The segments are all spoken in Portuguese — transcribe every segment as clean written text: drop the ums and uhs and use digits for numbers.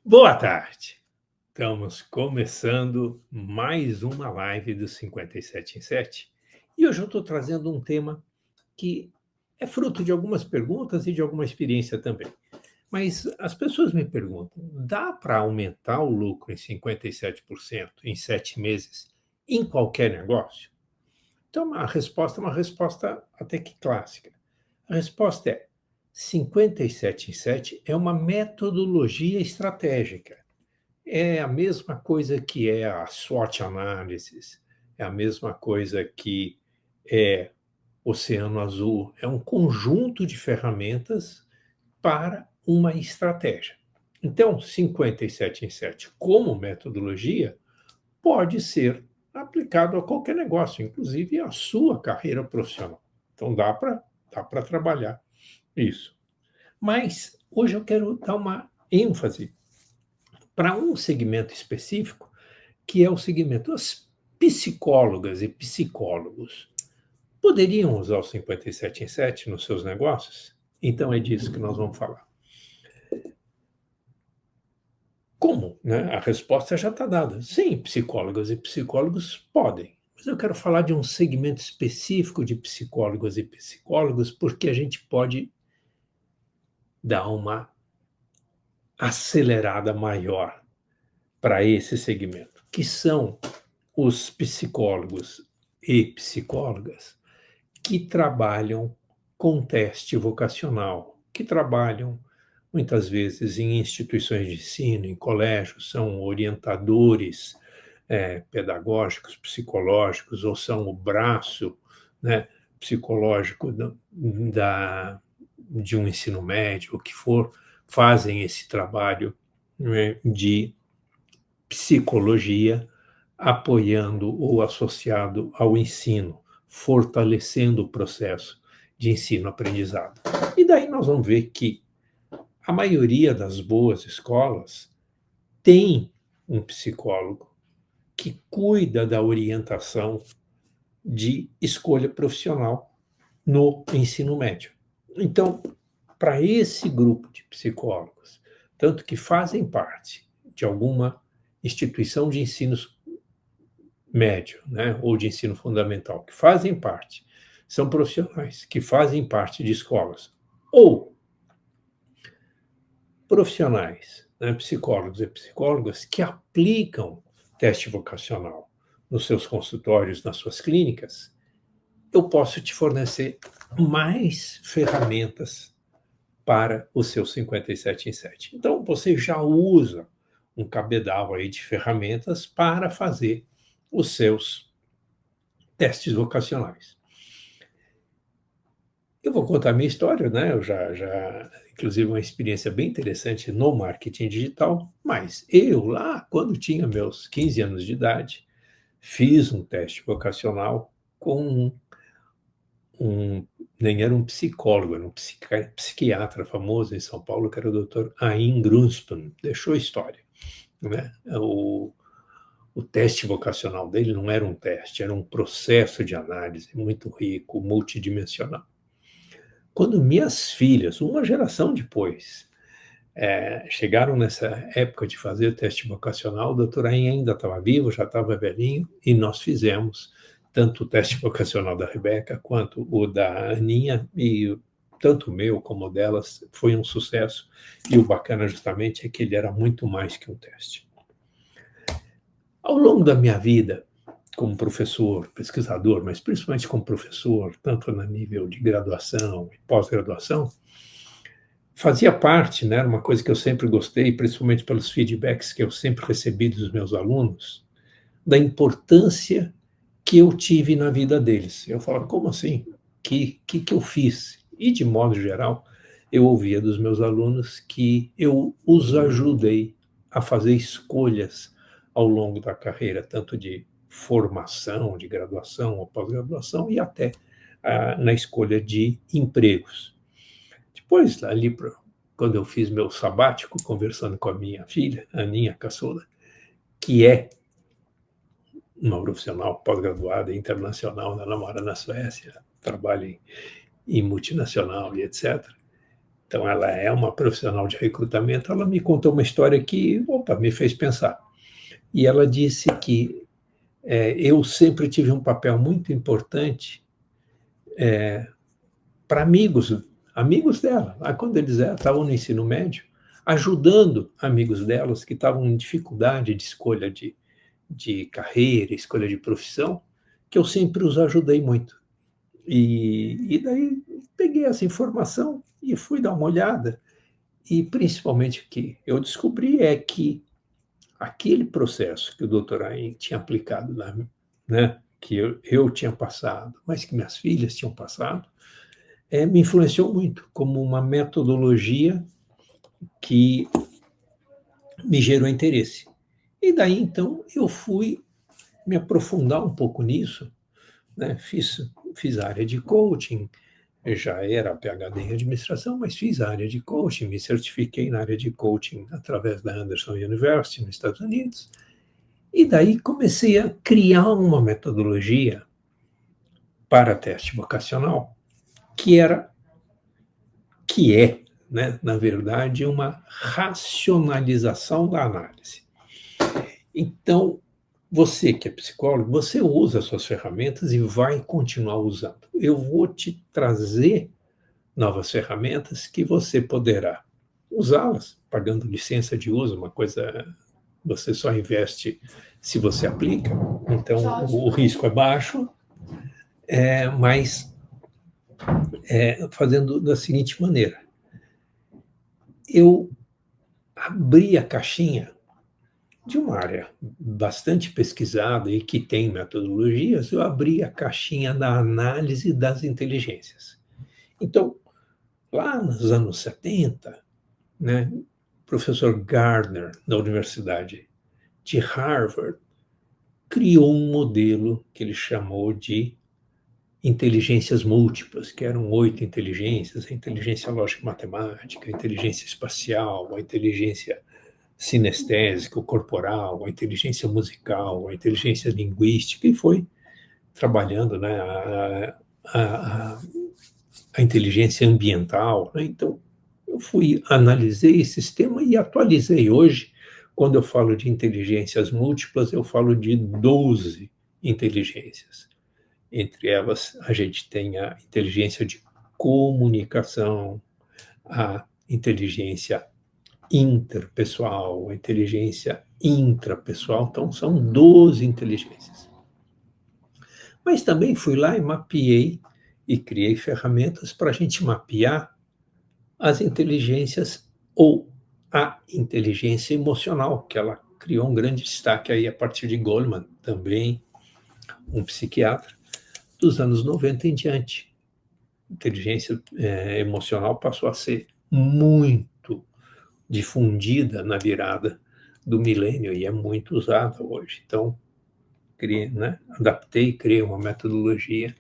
Boa tarde. Estamos começando mais uma live do 57 em 7 e hoje eu estou trazendo um tema que é fruto de algumas perguntas e de alguma experiência também. Mas as pessoas me perguntam: dá para aumentar o lucro em 57% em 7 meses em qualquer negócio? Então a resposta é uma resposta até que clássica. A resposta é: 57 em 7 é uma metodologia estratégica. É a mesma coisa que é a SWOT Analysis, é a mesma coisa que é Oceano Azul, é um conjunto de ferramentas para uma estratégia. Então, 57 em 7 como metodologia pode ser aplicado a qualquer negócio, inclusive a sua carreira profissional. Então dá para trabalhar isso. Mas hoje eu quero dar uma ênfase para um segmento específico, que é o segmento. As psicólogas e psicólogos poderiam usar o 57 em 7 nos seus negócios? Então é disso que nós vamos falar. Como? Né? A resposta já está dada. Sim, psicólogas e psicólogos podem. Mas eu quero falar de um segmento específico de psicólogas e psicólogos, porque a gente pode dar uma acelerada maior para esse segmento, que são os psicólogos e psicólogas que trabalham com teste vocacional, que trabalham muitas vezes em instituições de ensino, em colégios, são orientadores pedagógicos, psicológicos, ou são o braço, né, psicológico de um ensino médio, o que for, fazem esse trabalho, né, de psicologia, apoiando ou associado ao ensino, fortalecendo o processo de ensino-aprendizado. E daí nós vamos ver que a maioria das boas escolas tem um psicólogo que cuida da orientação de escolha profissional no ensino médio. Então, para esse grupo de psicólogos, tanto que fazem parte de alguma instituição de ensino médio, né, ou de ensino fundamental, que fazem parte, são profissionais que fazem parte de escolas, ou profissionais, né, psicólogos e psicólogas, que aplicam teste vocacional nos seus consultórios, nas suas clínicas, eu posso te fornecer mais ferramentas para o seu 57 em 7. Então, você já usa um cabedal aí de ferramentas para fazer os seus testes vocacionais. Eu vou contar a minha história, né? Eu inclusive, uma experiência bem interessante no marketing digital, mas eu lá, quando tinha meus 15 anos de idade, fiz um teste vocacional com nem era um psicólogo, era um psiquiatra famoso em São Paulo, que era o Dr. Ayn Grunspan, deixou a história, né? O teste vocacional dele não era um teste, era um processo de análise muito rico, multidimensional. Quando minhas filhas, uma geração depois, chegaram nessa época de fazer o teste vocacional, o doutor ainda estava vivo, já estava velhinho, e nós fizemos tanto o teste vocacional da Rebeca quanto o da Aninha, e tanto o meu como o delas foi um sucesso, e o bacana justamente é que ele era muito mais que um teste. Ao longo da minha vida, como professor, pesquisador, mas principalmente como professor, tanto no nível de graduação e pós-graduação, fazia parte, né, era uma coisa que eu sempre gostei, principalmente pelos feedbacks que eu sempre recebi dos meus alunos, da importância que eu tive na vida deles. Eu falava, como assim? Que eu fiz? E, de modo geral, eu ouvia dos meus alunos que eu os ajudei a fazer escolhas ao longo da carreira, tanto de formação, de graduação ou pós-graduação, e até na escolha de empregos. Depois, ali, quando eu fiz meu sabático, conversando com a minha filha, a Aninha caçula, que é uma profissional pós-graduada internacional, ela mora na Suécia, trabalha em multinacional e etc. Então, ela é uma profissional de recrutamento, ela me contou uma história que, opa, me fez pensar. E ela disse que eu sempre tive um papel muito importante para amigos dela, lá quando eles estavam no ensino médio, ajudando amigos delas que estavam em dificuldade de escolha de carreira, escolha de profissão, que eu sempre os ajudei muito. E daí peguei essa informação e fui dar uma olhada, e principalmente o que eu descobri é que aquele processo que o doutor Ayn tinha aplicado lá, né, que eu tinha passado, mas que minhas filhas tinham passado, me influenciou muito como uma metodologia que me gerou interesse. E daí, então, eu fui me aprofundar um pouco nisso, né? Fiz a área de coaching, já era PhD em administração, mas fiz a área de coaching, me certifiquei na área de coaching através da Anderson University, nos Estados Unidos, e daí comecei a criar uma metodologia para teste vocacional, que é, né, na verdade, uma racionalização da análise. Então, você que é psicólogo, você usa as suas ferramentas e vai continuar usando. Eu vou te trazer novas ferramentas que você poderá usá-las, pagando licença de uso, uma coisa você só investe se você aplica, então o risco é baixo, mas fazendo da seguinte maneira: eu abri a caixinha de uma área bastante pesquisada e que tem metodologias, eu abri a caixinha da análise das inteligências. Então, lá nos anos 70, né, o professor Gardner, da Universidade de Harvard, criou um modelo que ele chamou de inteligências múltiplas, que eram 8 inteligências: a inteligência lógica matemática, a inteligência espacial, a inteligência sinestésica, o corporal, a inteligência musical, a inteligência linguística, e foi trabalhando, né, a inteligência ambiental, né? Então, eu analisei esse sistema e atualizei. Hoje, quando eu falo de inteligências múltiplas, eu falo de 12 inteligências. Entre elas, a gente tem a inteligência de comunicação, a inteligência interpessoal, a inteligência intrapessoal. Então, são 12 inteligências. Mas também fui lá e mapeei e criei ferramentas para a gente mapear as inteligências ou a inteligência emocional, que ela criou um grande destaque aí a partir de Goleman, também um psiquiatra, dos anos 90 em diante. Inteligência emocional passou a ser muito difundida na virada do milênio e é muito usada hoje. Então, adaptei, criei uma metodologia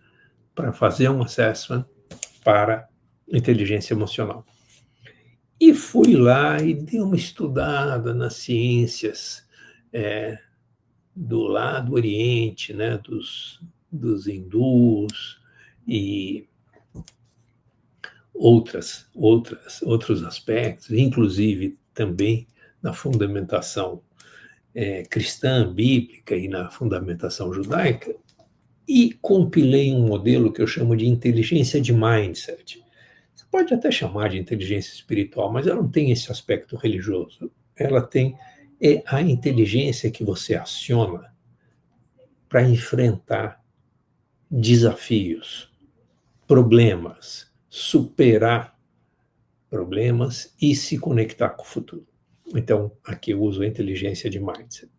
para fazer um assessment para inteligência emocional. E fui lá e dei uma estudada nas ciências do lado Oriente, né, dos hindus e outros aspectos, inclusive também na fundamentação cristã, bíblica e na fundamentação judaica, e compilei um modelo que eu chamo de inteligência de mindset. Você pode até chamar de inteligência espiritual, mas ela não tem esse aspecto religioso. Ela tem a inteligência que você aciona para enfrentar desafios, problemas, superar problemas e se conectar com o futuro. Então, aqui eu uso a inteligência de mindset.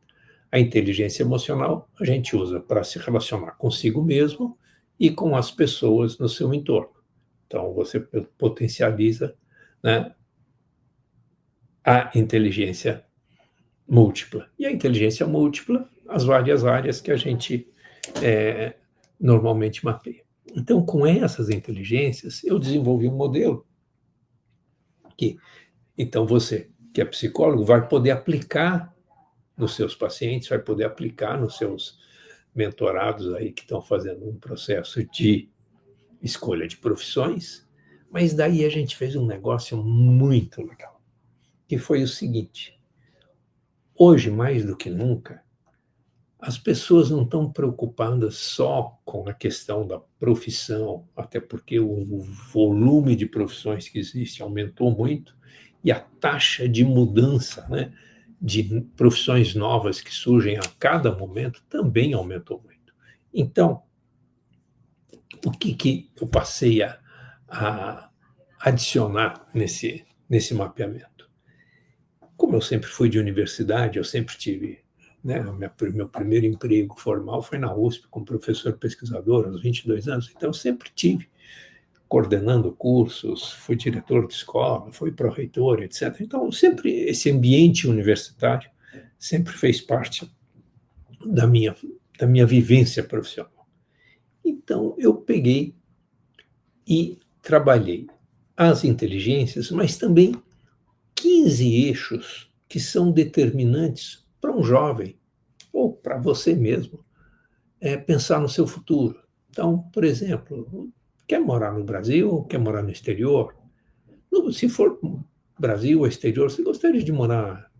A inteligência emocional a gente usa para se relacionar consigo mesmo e com as pessoas no seu entorno. Então, você potencializa, né, a inteligência múltipla. E a inteligência múltipla, as várias áreas que a gente normalmente mapeia. Então, com essas inteligências, eu desenvolvi um modelo que, então, você, que é psicólogo, vai poder aplicar nos seus pacientes, vai poder aplicar nos seus mentorados aí que estão fazendo um processo de escolha de profissões, Mas daí a gente fez um negócio muito legal, que foi o seguinte: hoje, mais do que nunca, as pessoas não estão preocupadas só com a questão da profissão, até porque o volume de profissões que existe aumentou muito e a taxa de mudança, né, de profissões novas que surgem a cada momento também aumentou muito. Então, o que eu passei a adicionar nesse mapeamento? Como eu sempre fui de universidade, eu sempre tive, né, meu primeiro emprego formal foi na USP, como professor pesquisador, aos 22 anos, então eu sempre tive coordenando cursos, fui diretor de escola, fui pró-reitor, etc. Então, sempre esse ambiente universitário sempre fez parte da minha vivência profissional. Então, eu peguei e trabalhei as inteligências, mas também 15 eixos que são determinantes para um jovem, ou para você mesmo, pensar no seu futuro. Então, por exemplo, quer morar no Brasil, quer morar no exterior? Se for Brasil ou exterior, você gostaria de morar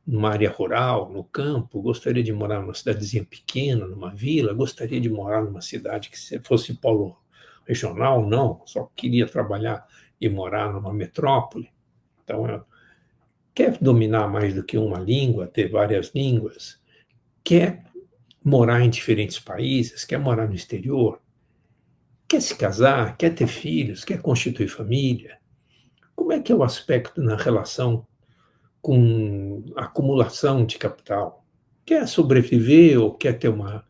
numa área rural, no campo? Gostaria de morar numa cidadezinha pequena, numa vila? Gostaria de morar numa cidade que fosse polo regional? Não, só queria trabalhar e morar numa metrópole. Então, quer dominar mais do que uma língua, ter várias línguas? Quer morar em diferentes países? Quer morar no exterior? Quer se casar? Quer ter filhos? Quer constituir família? Como é que é o aspecto na relação com acumulação de capital? Quer sobreviver ou quer ter uma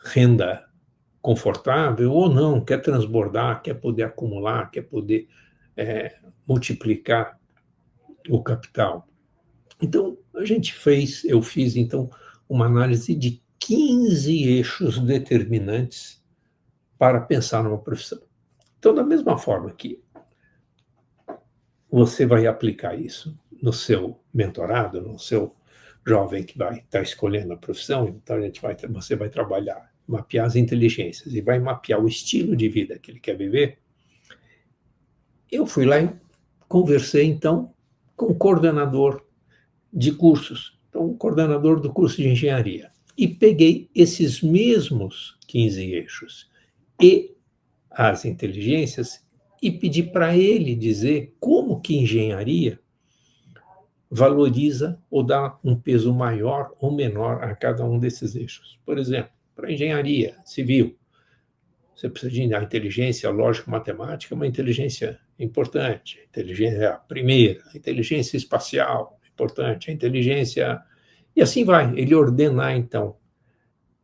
renda confortável ou não? Quer transbordar, quer poder acumular, quer poder multiplicar o capital? Então, eu fiz então uma análise de 15 eixos determinantes para pensar numa profissão. Então, da mesma forma que você vai aplicar isso no seu mentorado, no seu jovem que vai estar escolhendo a profissão, então você vai trabalhar, mapear as inteligências e vai mapear o estilo de vida que ele quer viver. Eu fui lá e conversei, então, com o coordenador de cursos, então, o coordenador do curso de engenharia, e peguei esses mesmos 15 eixos e as inteligências e pedi para ele dizer como que engenharia valoriza ou dá um peso maior ou menor a cada um desses eixos. Por exemplo, para engenharia civil, você precisa de inteligência lógico-matemática, uma inteligência importante, a inteligência primeira, a inteligência espacial, importante, a inteligência... E assim vai, ele ordenar, então,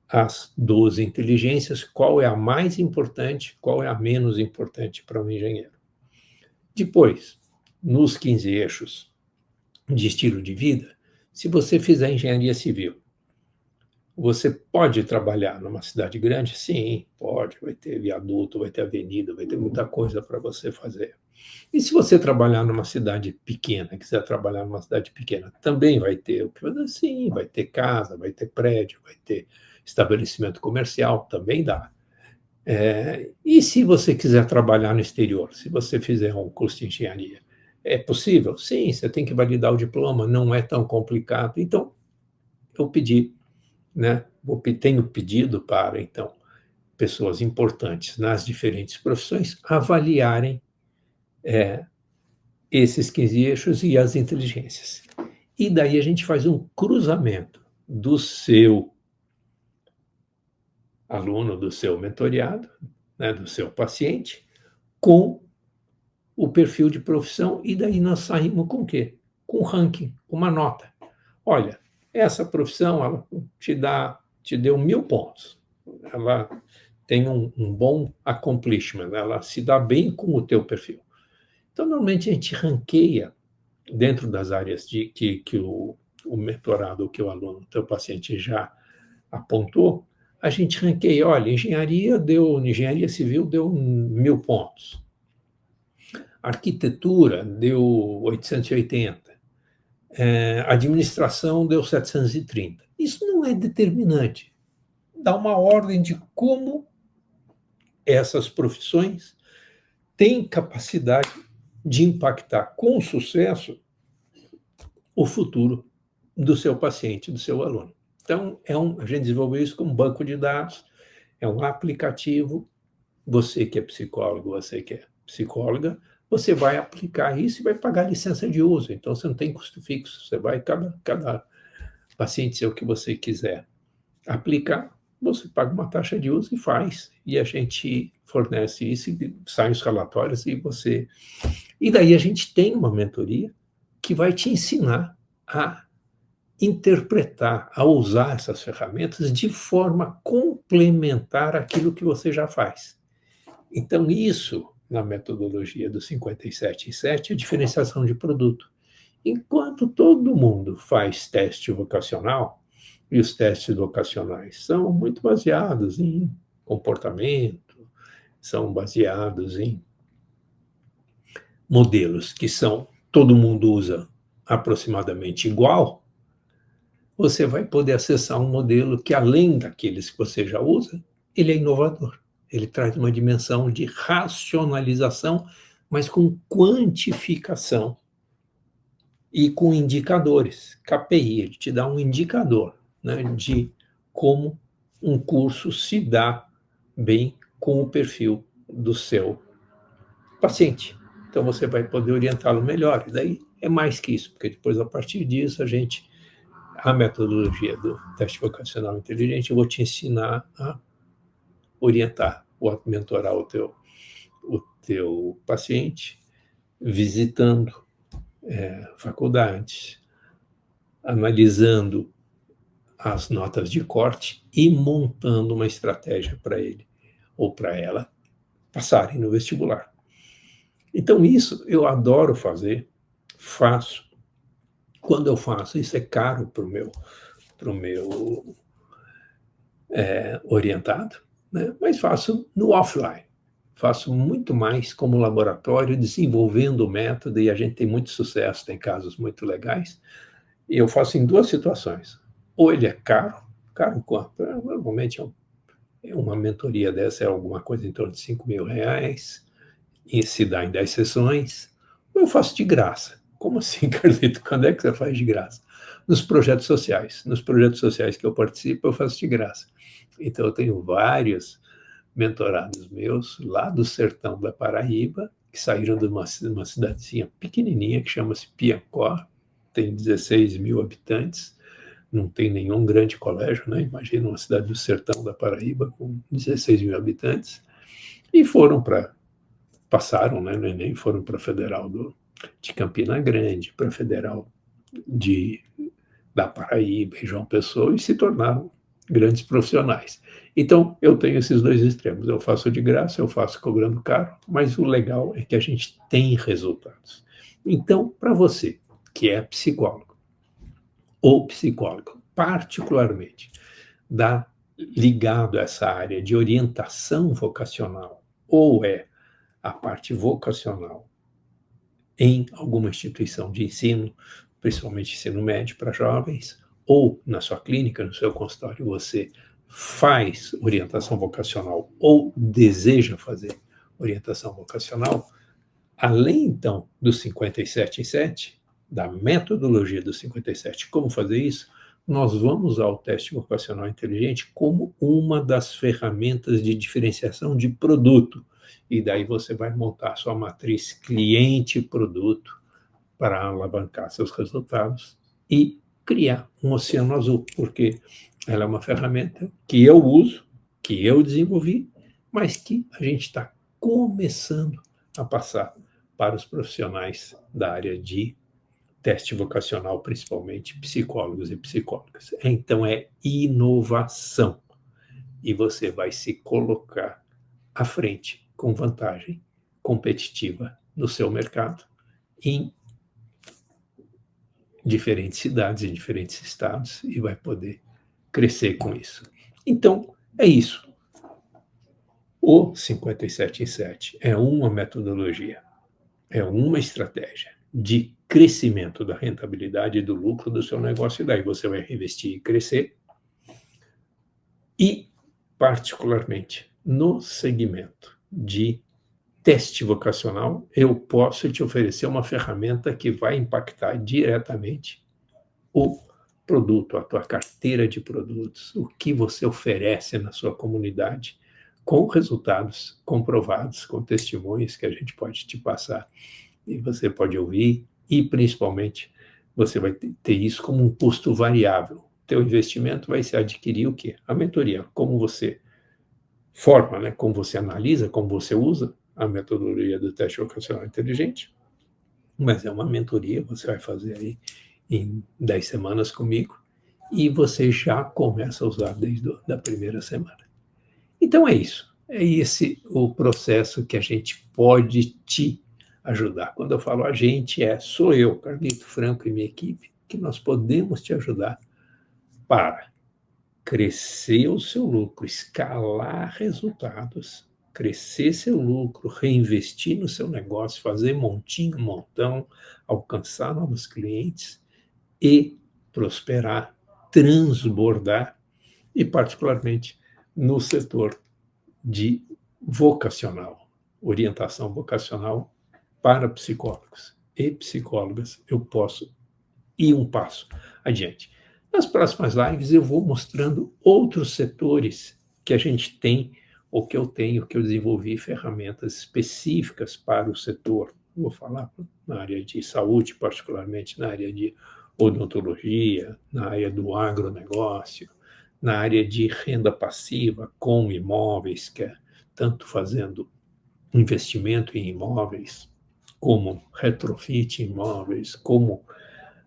as 12 inteligências, qual é a mais importante, qual é a menos importante para um engenheiro. Depois, nos 15 eixos de estilo de vida, se você fizer engenharia civil, você pode trabalhar numa cidade grande? Sim, pode. Vai ter viaduto, vai ter avenida, vai ter muita coisa para você fazer. E se você trabalhar numa cidade pequena, quiser trabalhar numa cidade pequena, também vai ter o que fazer? Sim, vai ter casa, vai ter prédio, vai ter estabelecimento comercial, também dá. E se você quiser trabalhar no exterior, se você fizer um curso de engenharia, é possível? Sim, você tem que validar o diploma, não é tão complicado. Então, eu pedi, né, tenho pedido para, então, pessoas importantes nas diferentes profissões avaliarem esses 15 eixos e as inteligências. E daí a gente faz um cruzamento do seu aluno, do seu mentoriado, né, do seu paciente, com o perfil de profissão, e daí nós saímos com o quê? Com um ranking, uma nota. Olha, essa profissão ela te deu 1.000 pontos. Ela tem um bom accomplishment, ela se dá bem com o teu perfil. Então, normalmente a gente ranqueia dentro das áreas que o mentorado, que o aluno, o teu paciente já apontou, a gente ranqueia, olha, engenharia civil deu 1.000 pontos. Arquitetura deu 880. Administração deu 730. Isso não é determinante. Dá uma ordem de como essas profissões tem capacidade de impactar com sucesso o futuro do seu paciente, do seu aluno. Então, a gente desenvolveu isso como banco de dados, é um aplicativo. Você que é psicólogo, você que é psicóloga, você vai aplicar isso e vai pagar licença de uso. Então, você não tem custo fixo. Você vai, cada paciente seu que você quiser aplicar, você paga uma taxa de uso e faz. E a gente fornece isso, e saem os relatórios e você... E daí a gente tem uma mentoria que vai te ensinar a interpretar, a usar essas ferramentas de forma complementar àquilo que você já faz. Então, isso, na metodologia do 57.7, é diferenciação de produto. Enquanto todo mundo faz teste vocacional, e os testes vocacionais são muito baseados em comportamento, são baseados em modelos que todo mundo usa aproximadamente igual, você vai poder acessar um modelo que, além daqueles que você já usa, ele é inovador. Ele traz uma dimensão de racionalização, mas com quantificação e com indicadores. KPI, ele te dá um indicador, né, de como um curso se dá bem com o perfil do seu paciente. Então, você vai poder orientá-lo melhor. E daí é mais que isso, porque depois, a partir disso, a metodologia do teste vocacional inteligente, eu vou te ensinar a orientar, ou a mentorar o teu paciente, visitando faculdades, analisando as notas de corte e montando uma estratégia para ele ou para ela passarem no vestibular. Então, isso eu adoro fazer, faço. Quando eu faço, isso é caro para o meu orientado, né? Mas faço no offline. Faço muito mais como laboratório, desenvolvendo o método, e a gente tem muito sucesso, tem casos muito legais. E eu faço em duas situações. Ou ele é caro quanto? Normalmente uma mentoria dessa é alguma coisa em torno de R$ 5.000, e se dá em 10 sessões, ou eu faço de graça. Como assim, Carlito? Quando é que você faz de graça? Nos projetos sociais. Nos projetos sociais que eu participo, eu faço de graça. Então, eu tenho vários mentorados meus lá do sertão da Paraíba, que saíram de uma cidadezinha pequenininha que chama-se Piancó, tem 16 mil habitantes, não tem nenhum grande colégio, né? Imagina uma cidade do sertão da Paraíba com 16 mil habitantes, e passaram, né, no Enem, foram para a Federal de Campina Grande, para a Federal da Paraíba, em João Pessoa, e se tornaram grandes profissionais. Então, eu tenho esses dois extremos. Eu faço de graça, eu faço cobrando caro, mas o legal é que a gente tem resultados. Então, para você que é psicólogo ou psicólogo, particularmente ligado a essa área de orientação vocacional, ou a parte vocacional em alguma instituição de ensino, principalmente ensino médio para jovens, ou na sua clínica, no seu consultório, você faz orientação vocacional ou deseja fazer orientação vocacional, além, então, do 57.7, da metodologia do 57, como fazer isso, nós vamos usar o teste vocacional inteligente como uma das ferramentas de diferenciação de produto. E daí você vai montar a sua matriz cliente-produto para alavancar seus resultados e criar um oceano azul, porque ela é uma ferramenta que eu uso, que eu desenvolvi, mas que a gente está começando a passar para os profissionais da área de teste vocacional, principalmente psicólogos e psicólogas. Então, é inovação. E você vai se colocar à frente com vantagem competitiva no seu mercado, em diferentes cidades, em diferentes estados, e vai poder crescer com isso. Então, é isso. O 57.7 é uma metodologia, é uma estratégia de crescimento da rentabilidade e do lucro do seu negócio, e daí você vai reinvestir e crescer. E, particularmente, no segmento de teste vocacional, eu posso te oferecer uma ferramenta que vai impactar diretamente o produto, a tua carteira de produtos, o que você oferece na sua comunidade, com resultados comprovados, com testemunhos que a gente pode te passar e você pode ouvir, e principalmente você vai ter isso como um custo variável. Teu investimento vai se adquirir o quê? A mentoria, como você forma, né? Como você analisa, como você usa a metodologia do teste vocacional inteligente, mas é uma mentoria, você vai fazer aí em 10 semanas comigo, e você já começa a usar desde a primeira semana. Então é isso, é esse o processo que a gente pode te ajudar. Quando eu falo a gente, sou eu, Carlito Franco e minha equipe, que nós podemos te ajudar para crescer o seu lucro, escalar resultados, crescer seu lucro, reinvestir no seu negócio, fazer montinho, montão, alcançar novos clientes e prosperar, transbordar, e particularmente no setor de vocacional, orientação vocacional para psicólogos e psicólogas. Eu posso ir um passo adiante. Nas próximas lives eu vou mostrando outros setores que a gente tem, ou que eu tenho, que eu desenvolvi ferramentas específicas para o setor. Vou falar na área de saúde, particularmente na área de odontologia, na área do agronegócio, na área de renda passiva com imóveis, que é tanto fazendo investimento em imóveis, como retrofit em imóveis, como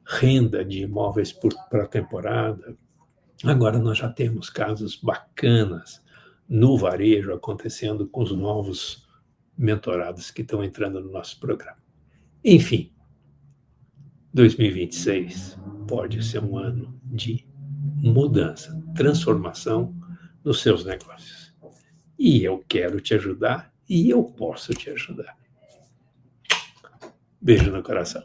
renda de imóveis para temporada. Agora nós já temos casos bacanas no varejo acontecendo com os novos mentorados que estão entrando no nosso programa. Enfim, 2026 pode ser um ano de mudança, transformação nos seus negócios. E eu quero te ajudar e eu posso te ajudar. Beijo no coração.